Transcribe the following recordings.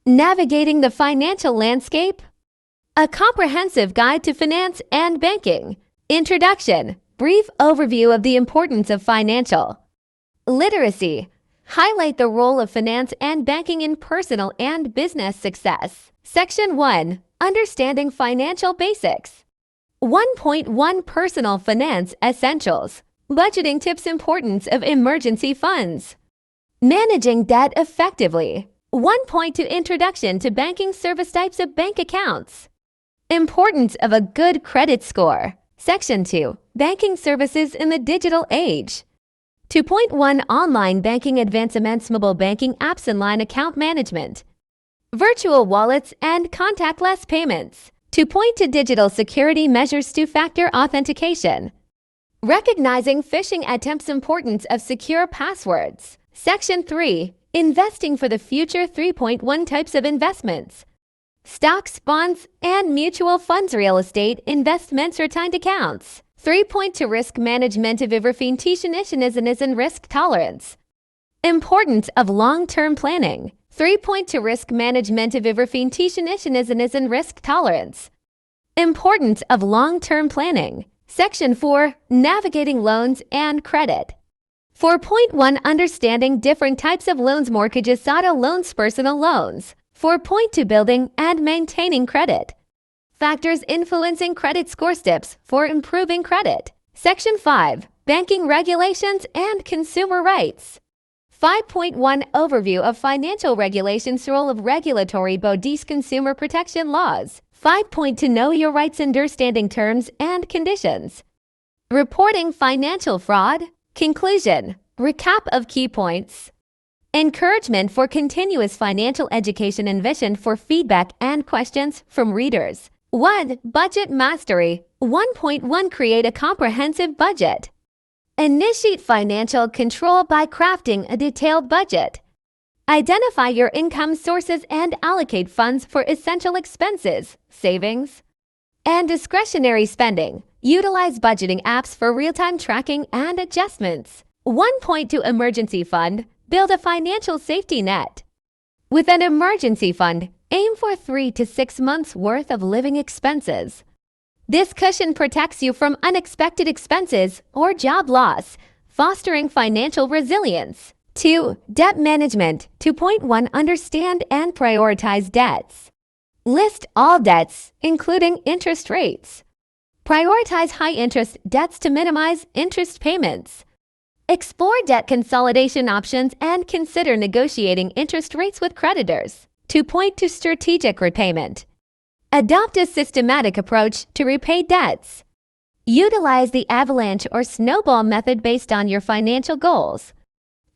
Navigating the financial landscape? A comprehensive guide to finance and banking. Introduction. Brief overview of the importance of financial literacy. Highlight the role of finance and banking in personal and business success. Section 1. Understanding financial basics. 1.1 Personal Finance Essentials. Budgeting tips. Importance of emergency funds. Managing debt effectively. 1.2 Introduction to banking service. Types of bank accounts. Importance of a good credit score. Section 2. Banking services in the digital age. 2.1 Online banking advancements. Mobile banking apps. Online account management. Virtual wallets and contactless payments. 2.2 Digital security measures. Two-factor authentication. Recognizing phishing attempts. Importance of secure passwords. Section 3. Investing for the future. 3.1 Types of investments. Stocks, bonds, and mutual funds. Real estate investments. Retained accounts. 3.2 Risk management. Verification risk tolerance. Importance of long-term planning. 3.2 Risk management. Verification risk tolerance. Importance of long-term planning. Section 4. Navigating loans and credit. 4.1 Understanding different types of loans. Mortgages, auto loans, personal loans. 4.2 Building and maintaining credit. Factors influencing credit score. Tips for improving credit. Section 5. Banking regulations and consumer rights. 5.1 Overview of financial regulations. Role of regulatory bodies. Consumer protection laws. 5.2 Know your rights. Understanding terms and conditions. Reporting financial fraud. Conclusion. Recap of key points. Encouragement for continuous financial education and vision for feedback and questions from readers. 1. Budget mastery. 1.1 Create a comprehensive budget. Initiate financial control by crafting a detailed budget. Identify your income sources and allocate funds for essential expenses, savings, and discretionary spending. Utilize budgeting apps for real-time tracking and adjustments. 1.2 Emergency fund. Build a financial safety net. With an emergency fund, aim for 3 to 6 months' worth of living expenses. This cushion protects you from unexpected expenses or job loss, fostering financial resilience. 2. Debt management. 2.1 Understand and prioritize debts. List all debts, including interest rates. Prioritize high-interest debts to minimize interest payments. Explore debt consolidation options and consider negotiating interest rates with creditors. 2.2 Strategic repayment. Adopt a systematic approach to repay debts. Utilize the avalanche or snowball method based on your financial goals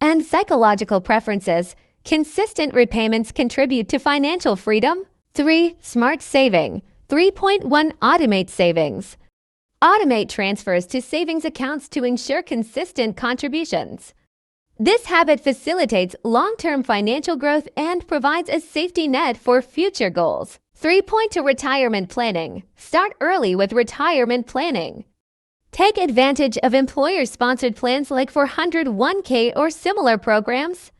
and psychological preferences. Consistent repayments contribute to financial freedom. 3. Smart saving. 3.1 Automate savings. Automate transfers to savings accounts to ensure consistent contributions. This habit facilitates long-term financial growth and provides a safety net for future goals. 3.2 Retirement planning. Start early with retirement planning. Take advantage of employer-sponsored plans like 401k or similar programs.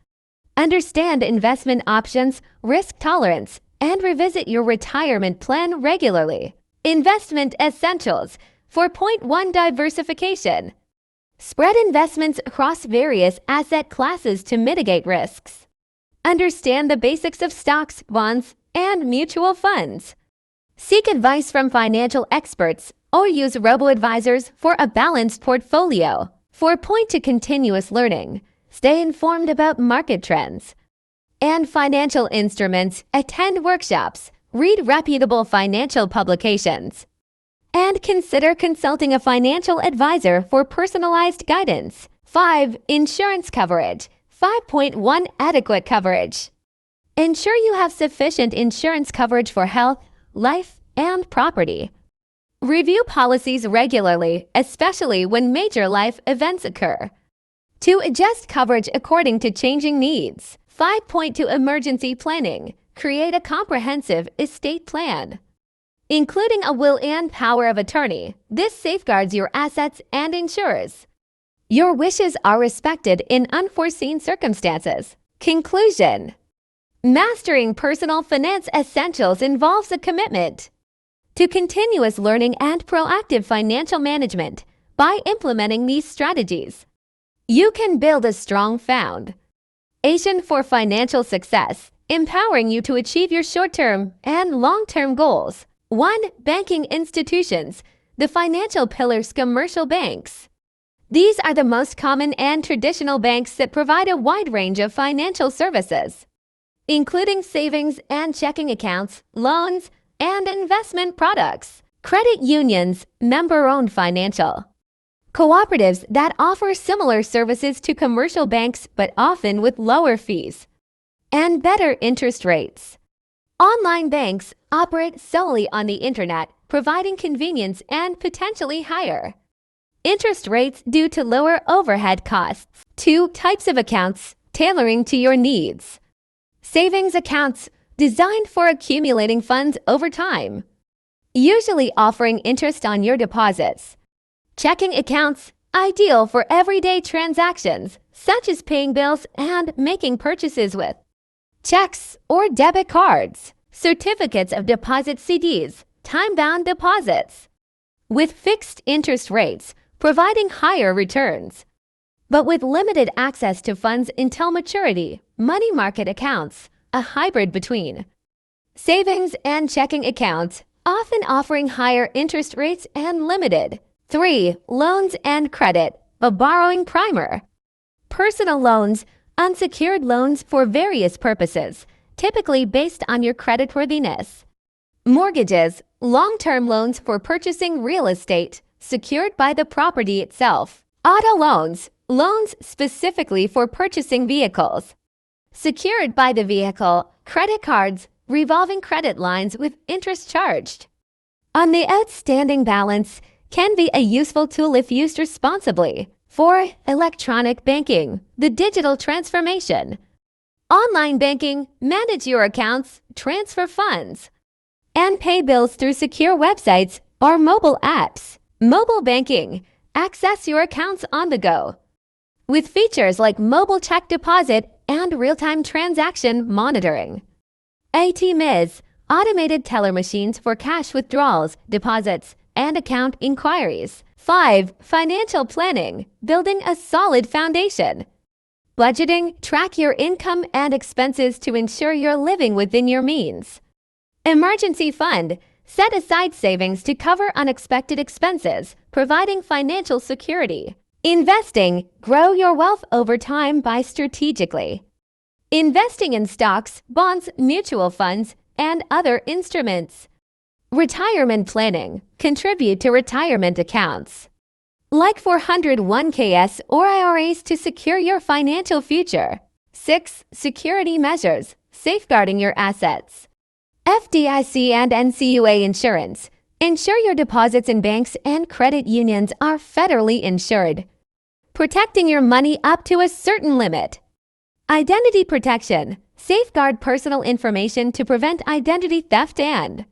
Understand investment options, risk tolerance, and revisit your retirement plan regularly. Investment essentials. 4.1 Diversification. Spread investments across various asset classes to mitigate risks. Understand the basics of stocks, bonds, and mutual funds. Seek advice from financial experts or use robo-advisors for a balanced portfolio. 4.2 Continuous learning. Stay informed about market trends and financial instruments. Attend workshops. Read reputable financial publications. And consider consulting a financial advisor for personalized guidance. 5. Insurance coverage. 5.1 Adequate coverage. Ensure you have sufficient insurance coverage for health, life, and property. Review policies regularly, especially when major life events occur. To adjust coverage according to changing needs. 5.2 Emergency planning. Create a comprehensive estate plan, including a will and power of attorney. This safeguards your assets and ensures your wishes are respected in unforeseen circumstances. Conclusion. Mastering personal finance essentials involves a commitment to continuous learning and proactive financial management. By implementing these strategies, you can build a strong foundation for financial success, empowering you to achieve your short-term and long-term goals. 1. Banking institutions. The financial pillars. Commercial banks. These are the most common and traditional banks that provide a wide range of financial services, including savings and checking accounts, loans, and investment products. Credit unions, member-owned financial cooperatives that offer similar services to commercial banks but often with lower fees and better interest rates. Online banks operate solely on the internet, providing convenience and potentially higher interest rates due to lower overhead costs. 2. Types of accounts, tailoring to your needs. Savings accounts, designed for accumulating funds over time, usually offering interest on your deposits. Checking accounts, ideal for everyday transactions, such as paying bills and making purchases with checks or debit cards. Certificates of deposit CDs, time-bound deposits, with fixed interest rates, providing higher returns, but with limited access to funds until maturity. Money market accounts, a hybrid between savings and checking accounts, often offering higher interest rates and limited. 3. Loans and credit, a borrowing primer. Personal loans, unsecured loans for various purposes, typically based on your creditworthiness. Mortgages, long-term loans for purchasing real estate, secured by the property itself. Auto loans, loans specifically for purchasing vehicles, secured by the vehicle. Credit cards, revolving credit lines with interest charged on the outstanding balance, can be a useful tool if used responsibly. 4. Electronic banking, the digital transformation. Online banking, manage your accounts, transfer funds, and pay bills through secure websites or mobile apps. Mobile banking, access your accounts on the go, with features like mobile check deposit and real-time transaction monitoring. ATMs, automated teller machines for cash withdrawals, deposits, and account inquiries. 5. Financial planning, building a solid foundation. Budgeting, track your income and expenses to ensure you're living within your means. Emergency fund, set aside savings to cover unexpected expenses, providing financial security. Investing, grow your wealth over time by strategically investing in stocks, bonds, mutual funds, and other instruments. Retirement planning, contribute to retirement accounts, like 401ks or IRAs to secure your financial future. 6. Security measures, safeguarding your assets. FDIC and NCUA insurance, ensure your deposits in banks and credit unions are federally insured, protecting your money up to a certain limit. Identity protection, safeguard personal information to prevent identity theft and